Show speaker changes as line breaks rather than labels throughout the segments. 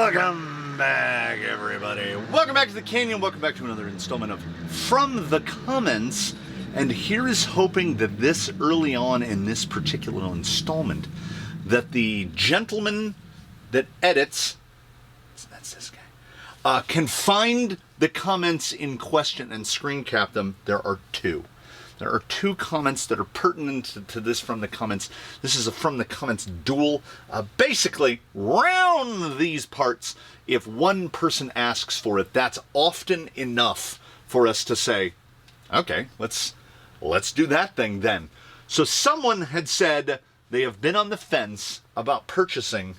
Welcome back, everybody. Welcome back to the Canyon. Welcome back to another installment of From the Comments. And here is hoping that this early on in this particular installment, that the gentleman that edits, that's this guy, can find the comments in question and screen cap them. There are two. There are two comments that are pertinent to this From the Comments. This is a From the Comments duel. Basically, round these parts, if one person asks for it, that's often enough for us to say, okay, let's do that thing then. So someone had said they have been on the fence about purchasing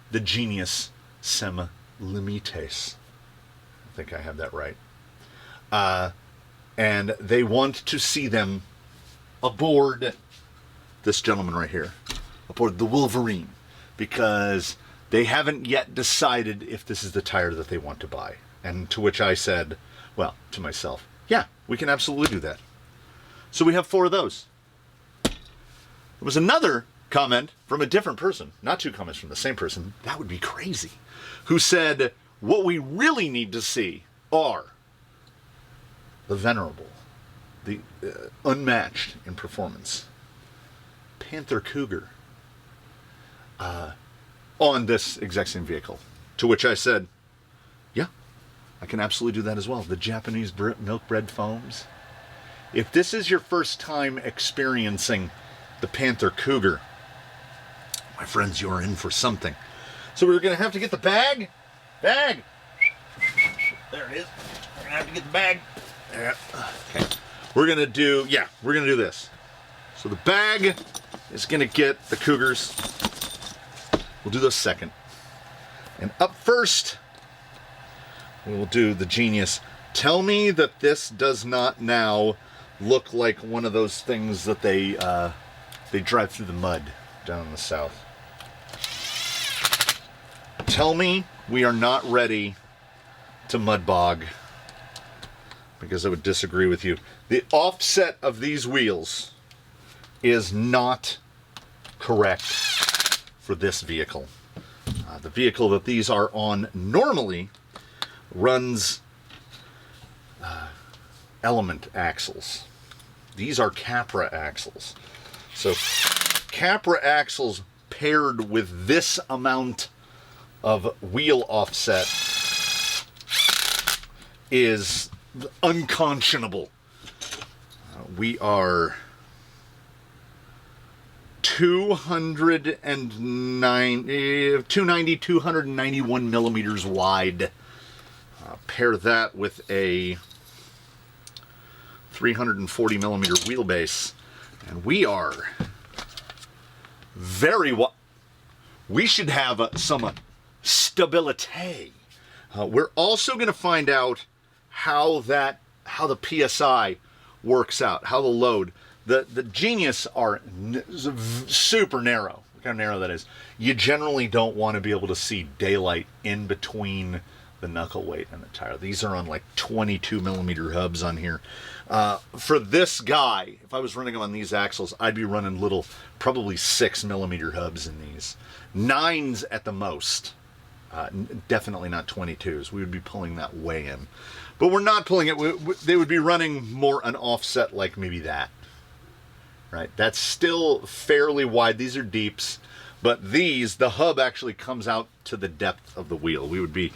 the Genius Sem Frontiera. I think I have that right. And they want to see them aboard this gentleman right here, aboard the Wolverine, because they haven't yet decided if this is the tire that they want to buy. And to which I said, well, to myself, yeah, we can absolutely do that. So we have 4 of those. There was another comment from a different person, not 2 comments from the same person, that would be crazy, who said, what we really need to see are the venerable, the unmatched in performance Panther Cougar on this exact same vehicle. To which I said, yeah, I can absolutely do that as well. The Japanese milk bread foams. If this is your first time experiencing the Panther Cougar, my friends, you're in for something. So we're going to have to get the bag. There it is. We're going to have to get the bag. Yeah. Okay. We're gonna do this. So the bag is gonna get the Cougars. We'll do those second. And up first, we will do the Genius. Tell me that this does not now look like one of those things that they drive through the mud down in the south. Tell me we are not ready to mud bog, because I would disagree with you. The offset of these wheels is not correct for this vehicle. The vehicle that these are on normally runs element axles. These are Capra axles. So Capra axles paired with this amount of wheel offset is unconscionable. We are 291 millimeters wide. Pair that with a 340 millimeter wheelbase, and we are very we should have some stability. We're also going to find out how the PSI works out, how the load. The Genius are super narrow. Look how narrow that is. You generally don't want to be able to see daylight in between the knuckle weight and the tire. These are on like 22 millimeter hubs on here. For this guy, if I was running them on these axles, I'd be running little, probably 6 millimeter hubs in these. 9s at the most. Definitely not 22s. We would be pulling that way in. But we're not pulling it. They would be running more an offset like maybe that. Right? That's still fairly wide. These are deeps. But these, the hub actually comes out to the depth of the wheel. We would be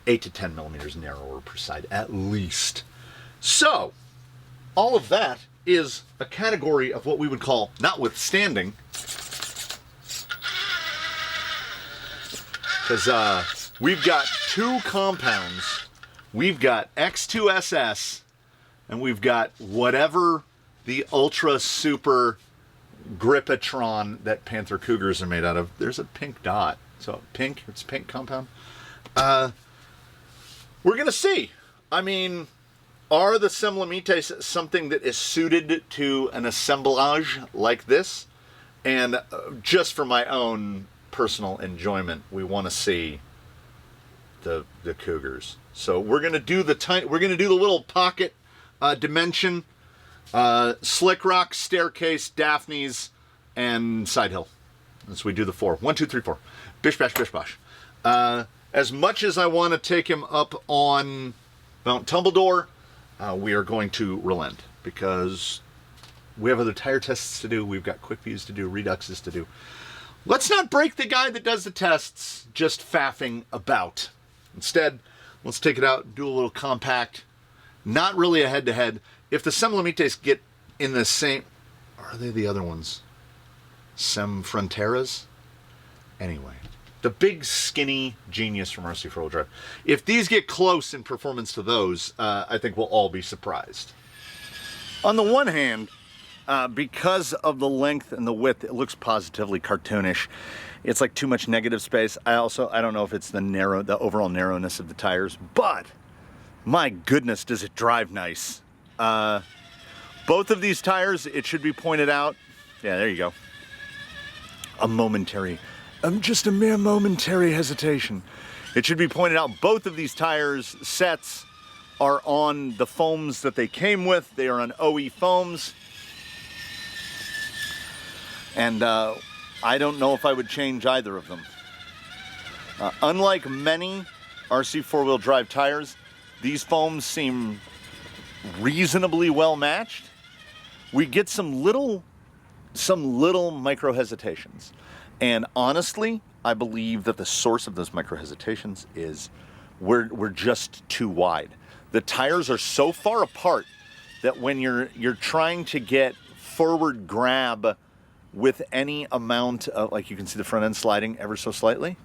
8 to 10 millimeters narrower per side, at least. So, all of that is a category of what we would call notwithstanding. Because we've got 2 compounds. We've got X2SS, and we've got whatever the ultra super Gripatron that Panther Cougars are made out of. There's a pink dot. So pink, it's pink compound. We're going to see. I mean, are the Sem Frontiera something that is suited to an assemblage like this? And just for my own personal enjoyment, we want to see the Cougars. So we're gonna do the little pocket dimension, slick rock, staircase, Daphne's, and side hill. As we do the 4. 1, 2, 3, 4. Bish bash, bish bash. As much as I want to take him up on Mount Tumbledore, we are going to relent because we have other tire tests to do. We've got quick views to do, reduxes to do. Let's not break the guy that does the tests just faffing about. Instead, let's take it out, do a little compact, not really a head-to-head. If the Sem Limites get in the same... Are they the other ones? Sem Frontieras? Anyway, the big skinny Genius from RC4WD Drive. If these get close in performance to those, I think we'll all be surprised. On the one hand, because of the length and the width, it looks positively cartoonish. It's like too much negative space. I don't know if it's the overall narrowness of the tires, but my goodness, does it drive nice. Both of these tires, it should be pointed out. Yeah, there you go. Just a mere momentary hesitation. It should be pointed out, both of these tires sets are on the foams that they came with. They are on OE foams. And I don't know if I would change either of them. Unlike many RC four-wheel drive tires, these foams seem reasonably well matched. We get some little micro hesitations. And honestly, I believe that the source of those micro hesitations is we're just too wide. The tires are so far apart that when you're trying to get forward grab with any amount of, like you can see the front end sliding ever so slightly,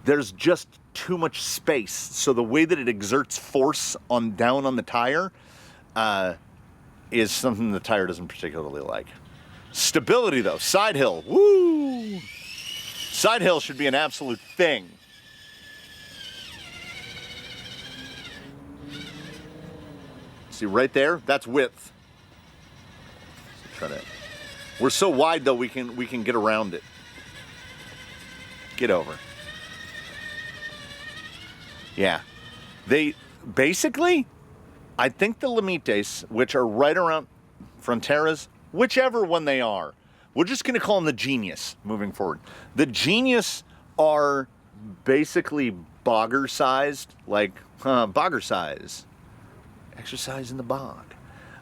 there's just too much space. So the way that it exerts force down on the tire is something the tire doesn't particularly like. Stability though, side hill, woo! Side hill should be an absolute thing. See right there, that's width. We're so wide though we can get around it. Get over. Yeah, they basically, I think the Limites, which are right around Frontieras, whichever one they are, we're just going to call them the Genius moving forward. The Genius are basically bogger sized, like bogger size. Exercise in the bog.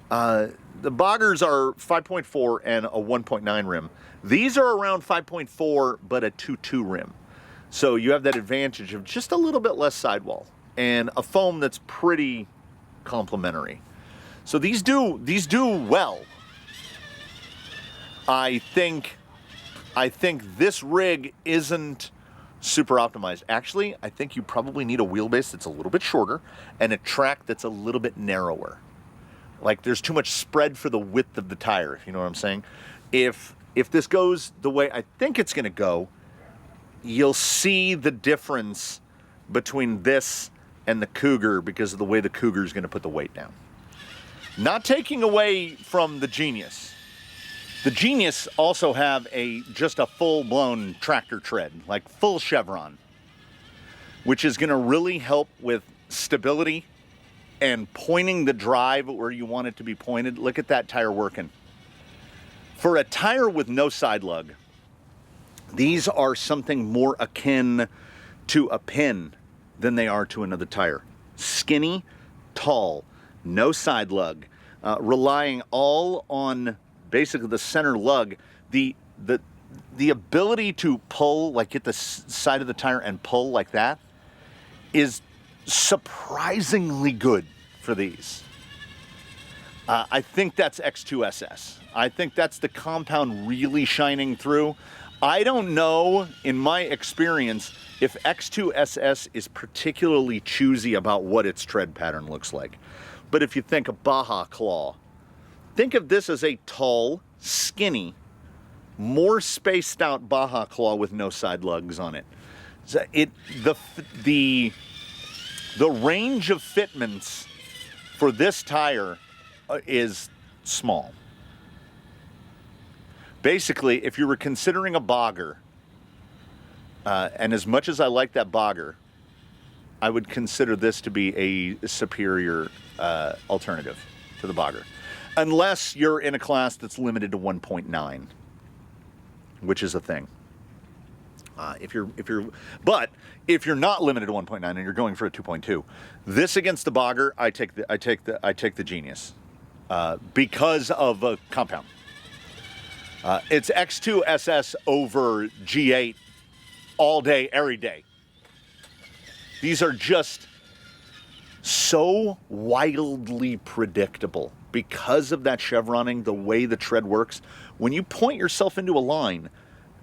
The boggers are 5.4 and a 1.9 rim. These are around 5.4 but a 2.2 rim. So you have that advantage of just a little bit less sidewall and a foam that's pretty complementary. So these do well. I think this rig isn't super optimized. Actually, I think you probably need a wheelbase that's a little bit shorter and a track that's a little bit narrower. Like there's too much spread for the width of the tire, if you know what I'm saying. If this goes the way I think it's going to go, you'll see the difference between this and the Cougar because of the way the Cougar is going to put the weight down. Not taking away from the Genius. The Genius also have just a full-blown tractor tread, like full chevron, which is going to really help with stability and pointing the drive where you want it to be pointed. Look at that tire working. For a tire with no side lug, these are something more akin to a pin than they are to another tire. Skinny, tall, no side lug, relying all on basically the center lug. The ability to pull, like get the side of the tire and pull like that, is surprisingly good for these. I think that's X2SS. I think that's the compound really shining through. I don't know, in my experience, if X2SS is particularly choosy about what its tread pattern looks like. But if you think of Baja Claw, think of this as a tall, skinny, more spaced out Baja Claw with no side lugs on it. So the range of fitments for this tire is small. Basically, if you were considering a bogger, and as much as I like that bogger, I would consider this to be a superior alternative to the bogger. Unless you're in a class that's limited to 1.9, which is a thing. If you're not limited to 1.9 and you're going for a 2.2, this against the bogger, I take the Genius because of a compound. It's X2 SS over G8 all day, every day. These are just so wildly predictable because of that chevroning, the way the tread works. When you point yourself into a line,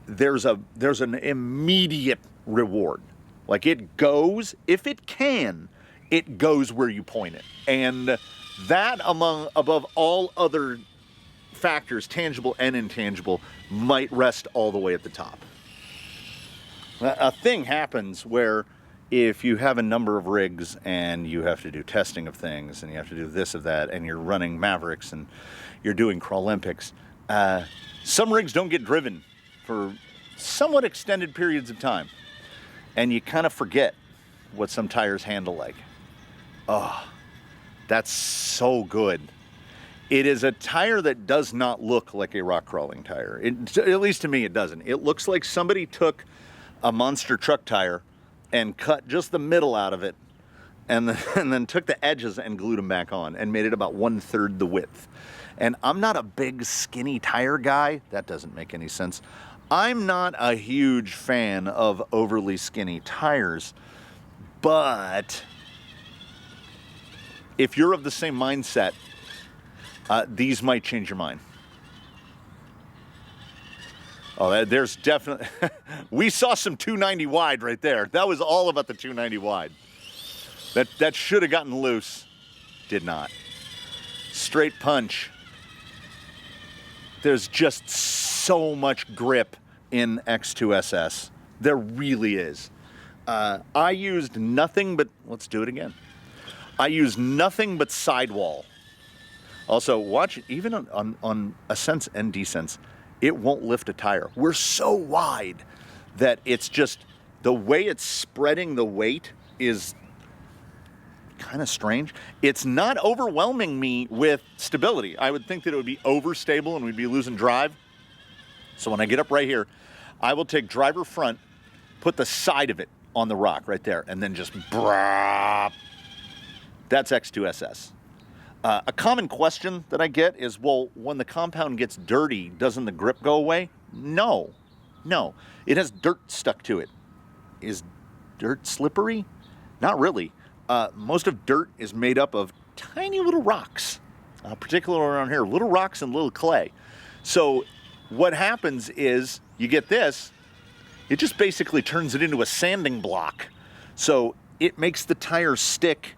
there's an immediate reward. Like, it goes, if it can, it goes where you point it. And that, above all other factors, tangible and intangible, might rest all the way at the top. A thing happens where if you have a number of rigs and you have to do testing of things and you have to do this of that and you're running Mavericks and you're doing Crawlympics, some rigs don't get driven for somewhat extended periods of time, and you kind of forget what some tires handle like. Oh, that's so good. It is a tire that does not look like a rock crawling tire. At least to me, it doesn't. It looks like somebody took a monster truck tire and cut just the middle out of it and then took the edges and glued them back on and made it about 1/3 the width. And I'm not a big skinny tire guy. That doesn't make any sense. I'm not a huge fan of overly skinny tires, but if you're of the same mindset, these might change your mind. Oh, there's definitely, we saw some 290 wide right there. That was all about the 290 wide. That should have gotten loose. Did not. Straight punch. There's just so much grip in X2SS. There really is. I used nothing but, let's do it again. I used nothing but sidewall. Also, watch, even on ascents and descents, it won't lift a tire. We're so wide that it's just, the way it's spreading the weight is kind of strange. It's not overwhelming me with stability. I would think that it would be overstable and we'd be losing drive. So when I get up right here, I will take driver front, put the side of it on the rock right there, and then just brap. That's X2SS. A common question that I get is, well, when the compound gets dirty, doesn't the grip go away? No. It has dirt stuck to it. Is dirt slippery? Not really. Most of dirt is made up of tiny little rocks, particularly around here, little rocks and little clay. So what happens is you get this, it just basically turns it into a sanding block. So it makes the tire stick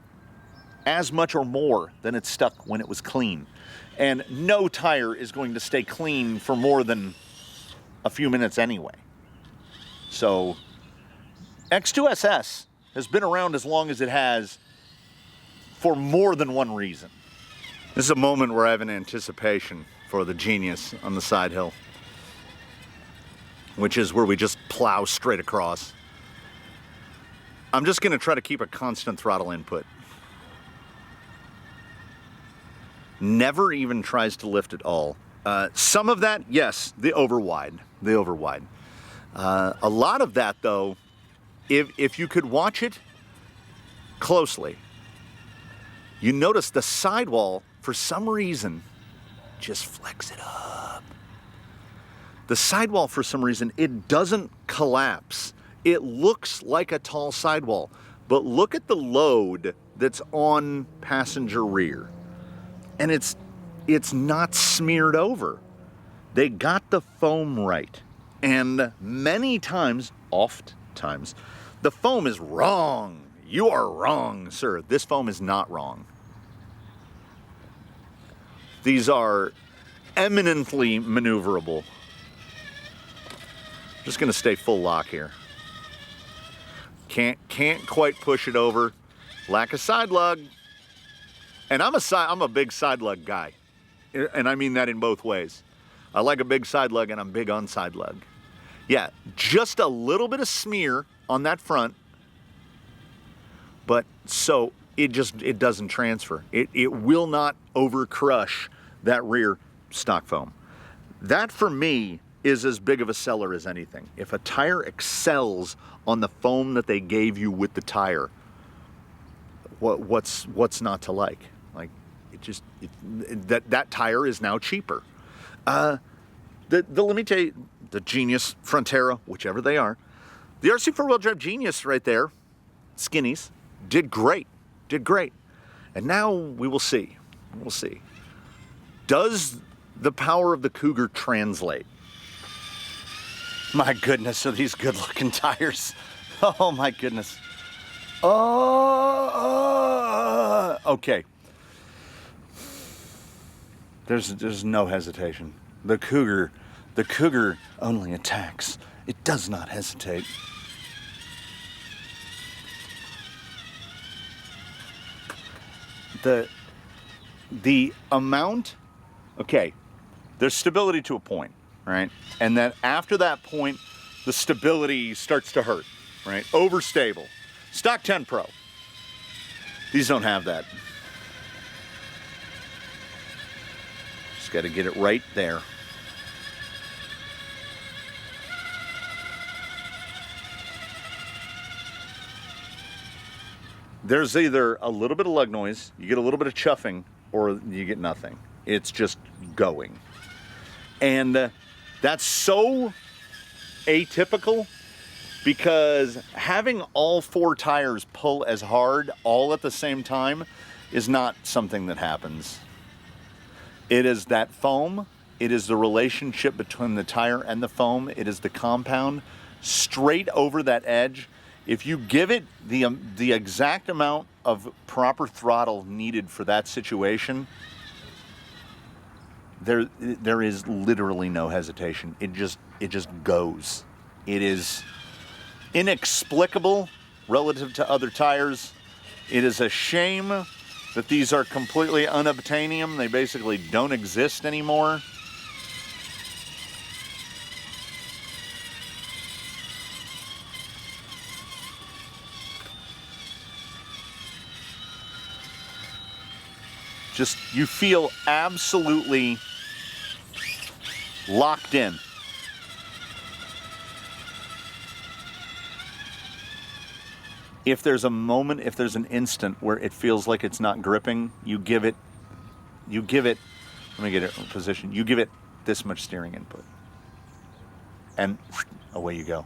as much or more than it stuck when it was clean. And no tire is going to stay clean for more than a few minutes anyway. So X2SS has been around as long as it has for more than one reason. This is a moment where I have an anticipation for the Genius on the side hill, which is where we just plow straight across. I'm just going to try to keep a constant throttle input. Never even tries to lift at all. Some of that, yes, the over wide. A lot of that, though, if you could watch it closely, you notice the sidewall, for some reason, just flex it up. The sidewall, for some reason, it doesn't collapse. It looks like a tall sidewall, but look at the load that's on passenger rear. And it's not smeared over. They got the foam right. And many times, oft-times, the foam is wrong. You are wrong, sir. This foam is not wrong. These are eminently maneuverable. Just gonna stay full lock here. Can't quite push it over. Lack of side lug. And I'm a big side lug guy. And I mean that in both ways. I like a big side lug and I'm big on side lug. Yeah, just a little bit of smear on that front, but so it doesn't transfer. It will not over crush that rear stock foam. That for me is as big of a seller as anything. If a tire excels on the foam that they gave you with the tire, what's not to like? Like, that tire is now cheaper. Let me tell you, the Genius Frontiera, whichever they are, the RC4WD Genius right there, skinnies, did great, and now we will see. We'll see. Does the power of the Cougar translate? My goodness, are these good-looking tires? Oh my goodness. Okay. There's no hesitation. The Cougar only attacks. It does not hesitate. The amount, okay, there's stability to a point, right? And then after that point, the stability starts to hurt, right? Overstable. Stock 10 Pro. These don't have that. Just got to get it right there. There's either a little bit of lug noise, you get a little bit of chuffing, or you get nothing. It's just going. And that's so atypical, because having all four tires pull as hard all at the same time is not something that happens. It is that foam, it is the relationship between the tire and the foam, it is the compound straight over that edge. If you give it the exact amount of proper throttle needed for that situation, there is literally no hesitation. It just goes. It is inexplicable relative to other tires. It is a shame that these are completely unobtainium. They basically don't exist anymore. Just, you feel absolutely locked in. If there's a moment, if there's an instant where it feels like it's not gripping, you give it, let me get it in position, you give it this much steering input. And away you go.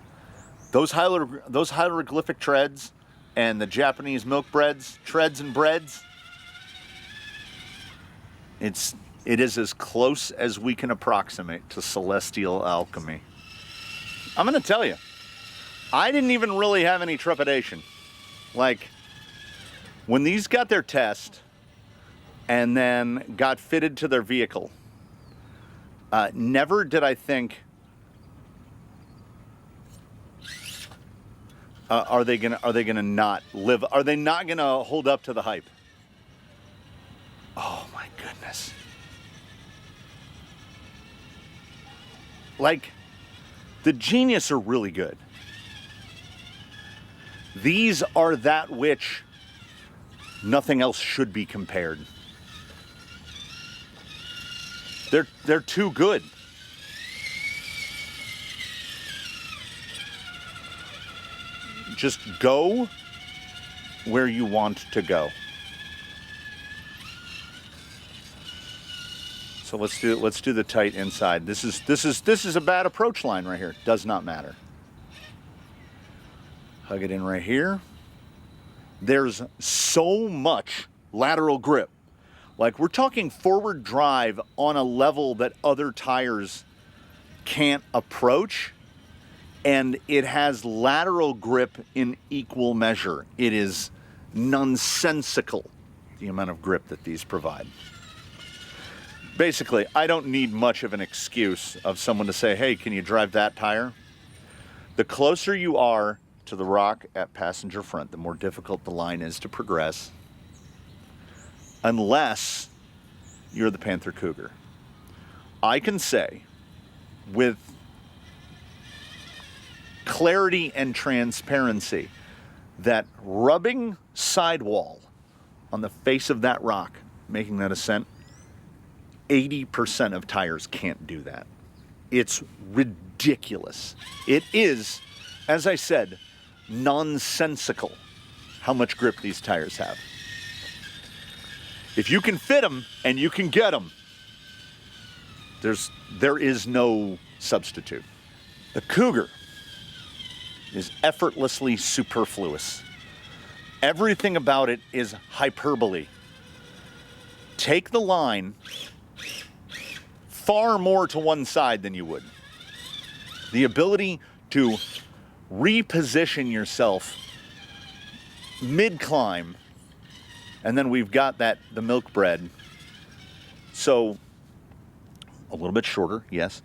Those hieroglyphic treads and the Japanese milk treads and breads, it is as close as we can approximate to celestial alchemy. I'm going to tell you, I didn't even really have any trepidation. Like, when these got their test and then got fitted to their vehicle, never did I think, are they gonna not live? Are they not gonna hold up to the hype? Oh my goodness. Like, the Genius are really good. These are that which nothing else should be compared. They're too good. Just go where you want to go. So let's do the tight inside. This is a bad approach line right here. Does not matter. Hug it in right here. There's so much lateral grip. Like, we're talking forward drive on a level that other tires can't approach, and it has lateral grip in equal measure. It is nonsensical, the amount of grip that these provide. Basically, I don't need much of an excuse of someone to say, hey, can you drive that tire? The closer you are to the rock at passenger front, the more difficult the line is to progress, unless you're the Panther Cougar. I can say with clarity and transparency that rubbing sidewall on the face of that rock, making that ascent, 80% of tires can't do that. It's ridiculous. It is, as I said, nonsensical how much grip these tires have. If you can fit them and you can get them, there is no substitute. The Cougar is effortlessly superfluous. Everything about it is hyperbole. Take the line far more to one side than you would. The ability to reposition yourself mid-climb, and then we've got the milk bread. So a little bit shorter, yes,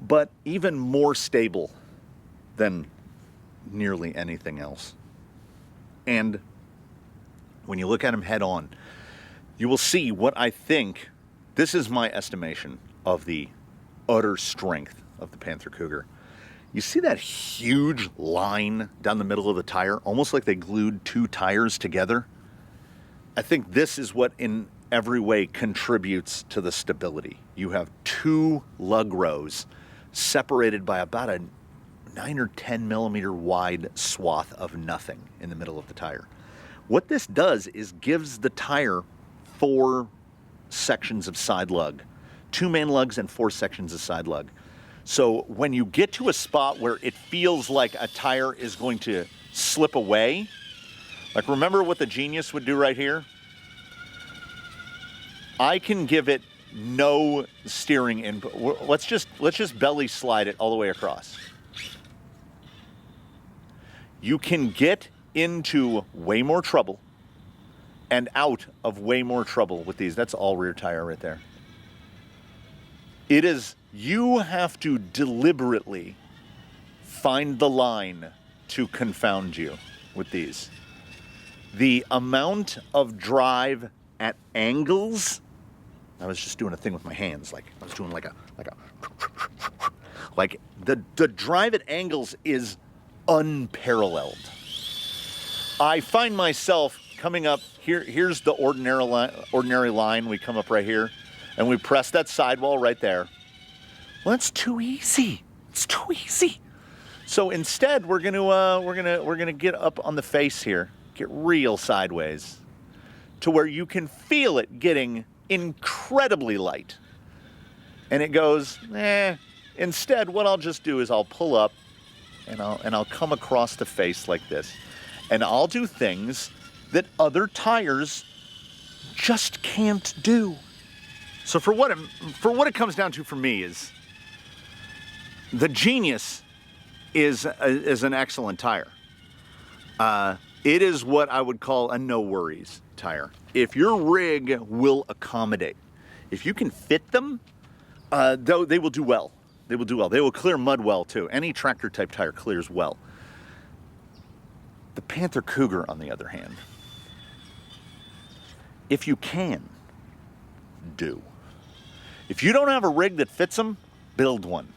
but even more stable than nearly anything else. And when you look at them head on, you will see what I think, this is my estimation of the utter strength of the Panther Cougar. You see that huge line down the middle of the tire, almost like they glued two tires together? I think this is what in every way contributes to the stability. You have two lug rows separated by about a 9 or 10 millimeter wide swath of nothing in the middle of the tire. What this does is gives the tire 4 sections of side lug, 2 main lugs and 4 sections of side lug. So when you get to a spot where it feels like a tire is going to slip away, like remember what the Genius would do right here? I can give it no steering input. Let's just belly slide it all the way across. You can get into way more trouble and out of way more trouble with these. That's all rear tire right there. It is, you have to deliberately find the line to confound you with these. The amount of drive at angles, I was just doing a thing with my hands, like I was doing like the drive at angles is unparalleled. I find myself coming up here. Here's the ordinary line. We come up right here, and we press that sidewall right there. Well, that's too easy. It's too easy. So instead, we're gonna get up on the face here, get real sideways, to where you can feel it getting incredibly light. And it goes, Instead, what I'll just do is I'll pull up and I'll come across the face like this. And I'll do things that other tires just can't do. So for what it comes down to for me is the Genius is an excellent tire. It is what I would call a no worries tire. If your rig will accommodate, if you can fit them, they will do well. They will do well. They will clear mud well too. Any tractor type tire clears well. The Panther Cougar, on the other hand, if you can, do. If you don't have a rig that fits them, build one.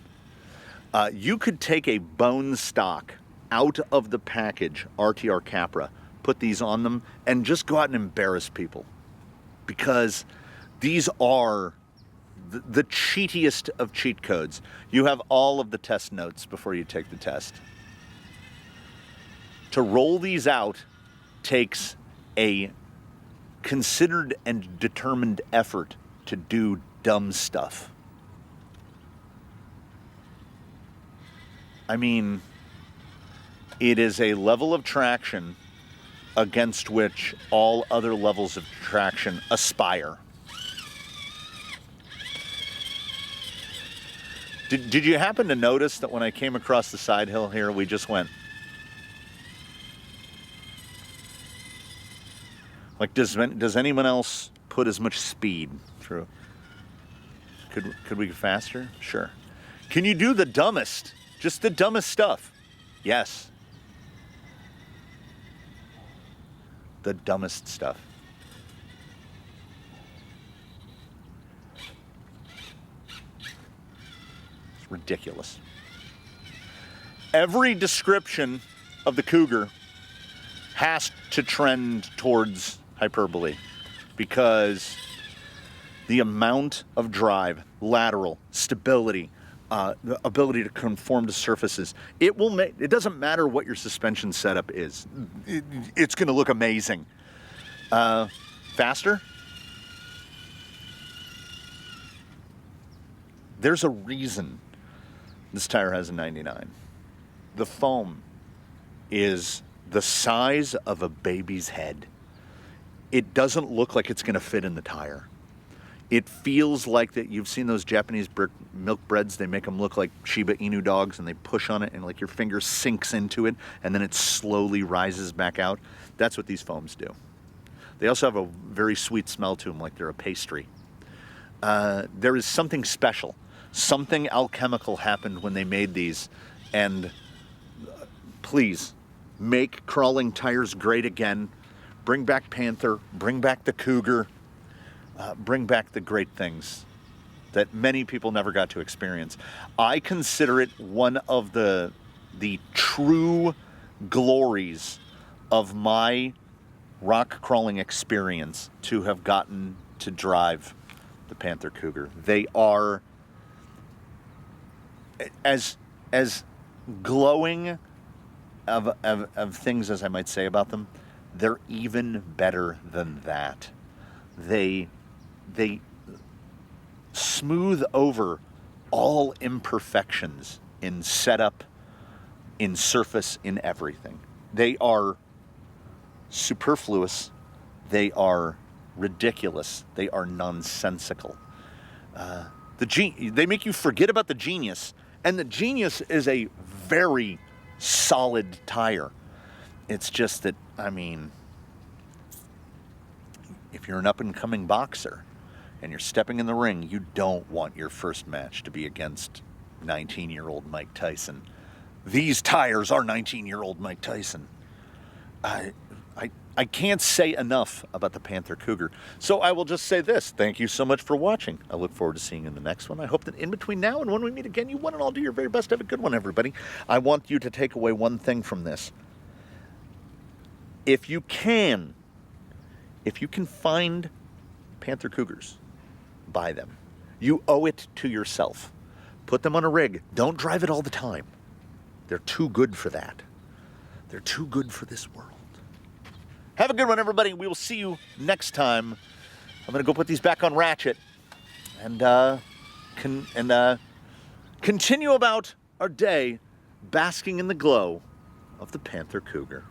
You could take a bone stock out of the package, RTR Capra, put these on them, and just go out and embarrass people. Because these are the cheatiest of cheat codes. You have all of the test notes before you take the test. To roll these out takes a considered and determined effort to do dumb stuff. I mean, it is a level of traction against which all other levels of traction aspire. Did you happen to notice that when I came across the side hill here, we just went? Like, does anyone else put as much speed through? Could we go faster? Sure. Can you do the dumbest? Just the dumbest stuff? Yes. The dumbest stuff. It's ridiculous. Every description of the Cougar has to trend towards hyperbole because the amount of drive, lateral, stability, the ability to conform to surfaces. It will make, it doesn't matter what your suspension setup is. It's going to look amazing. Faster. There's a reason this tire has a 99. The foam is the size of a baby's head. It doesn't look like it's going to fit in the tire. It feels like that. You've seen those Japanese milk breads. They make them look like Shiba Inu dogs, and they push on it, and like your finger sinks into it, and then it slowly rises back out. That's what these foams do. They also have a very sweet smell to them, like they're a pastry. There is something special. Something alchemical happened when they made these, and please, make crawling tires great again. Bring back Panther, bring back the Cougar, bring back the great things that many people never got to experience. I consider it one of the true glories of my rock crawling experience to have gotten to drive the Panther Cougar. They are as glowing of things as I might say about them. They're even better than that. They smooth over all imperfections in setup, in surface, in everything. They are superfluous. They are ridiculous. They are nonsensical. They make you forget about the Genius, and the Genius is a very solid tire. It's just that, I mean, if you're an up-and-coming boxer and you're stepping in the ring, you don't want your first match to be against 19-year-old Mike Tyson. These tires are 19-year-old Mike Tyson. I can't say enough about the Panther Cougar. So I will just say this. Thank you so much for watching. I look forward to seeing you in the next one. I hope that in between now and when we meet again, you one and all do your very best to have a good one, everybody. I want you to take away one thing from this. If you can find Panther Cougars, buy them. You owe it to yourself. Put them on a rig. Don't drive it all the time. They're too good for that. They're too good for this world. Have a good one, everybody. We will see you next time. I'm going to go put these back on ratchet and continue about our day basking in the glow of the Panther Cougar.